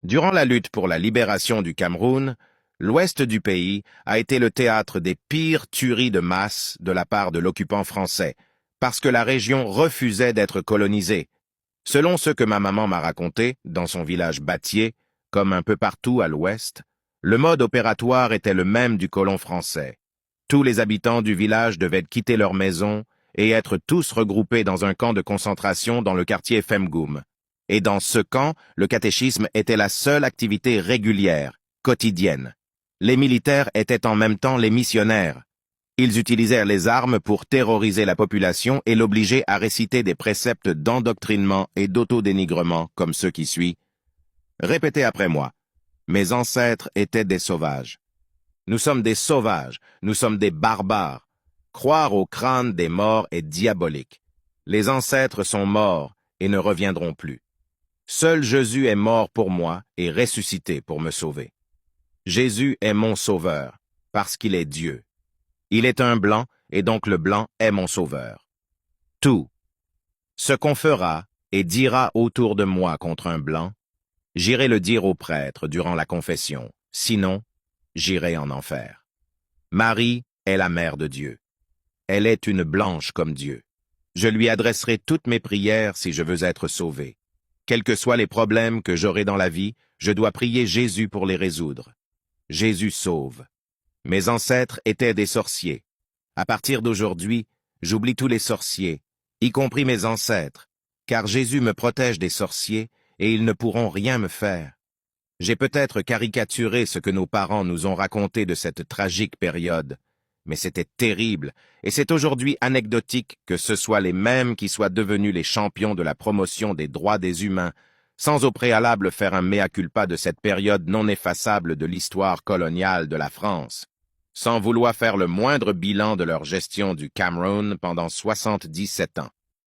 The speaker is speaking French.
Durant la lutte pour la libération du Cameroun, l'ouest du pays a été le théâtre des pires tueries de masse de la part de l'occupant français, parce que la région refusait d'être colonisée. Selon ce que ma maman m'a raconté, dans son village bâtier, comme un peu partout à l'ouest, le mode opératoire était le même du colon français. Tous les habitants du village devaient quitter leur maison et être tous regroupés dans un camp de concentration dans le quartier Femgoum. Et dans ce camp, le catéchisme était la seule activité régulière, quotidienne. Les militaires étaient en même temps les missionnaires. Ils utilisèrent les armes pour terroriser la population et l'obliger à réciter des préceptes d'endoctrinement et d'autodénigrement comme ceux qui suivent. Répétez après moi. Mes ancêtres étaient des sauvages. Nous sommes des sauvages, nous sommes des barbares. Croire au crâne des morts est diabolique. Les ancêtres sont morts et ne reviendront plus. Seul Jésus est mort pour moi et ressuscité pour me sauver. Jésus est mon sauveur, parce qu'il est Dieu. Il est un blanc, et donc le blanc est mon sauveur. Tout ce qu'on fera et dira autour de moi contre un blanc, j'irai le dire au prêtre durant la confession, sinon, j'irai en enfer. Marie est la mère de Dieu. Elle est une blanche comme Dieu. Je lui adresserai toutes mes prières si je veux être sauvé. Quels que soient les problèmes que j'aurai dans la vie, je dois prier Jésus pour les résoudre. Jésus sauve. Mes ancêtres étaient des sorciers. À partir d'aujourd'hui, j'oublie tous les sorciers, y compris mes ancêtres, car Jésus me protège des sorciers et ils ne pourront rien me faire. J'ai peut-être caricaturé ce que nos parents nous ont raconté de cette tragique période, mais c'était terrible, et c'est aujourd'hui anecdotique que ce soit les mêmes qui soient devenus les champions de la promotion des droits des humains, sans au préalable faire un mea culpa de cette période non effaçable de l'histoire coloniale de la France, sans vouloir faire le moindre bilan de leur gestion du Cameroun pendant 77 ans.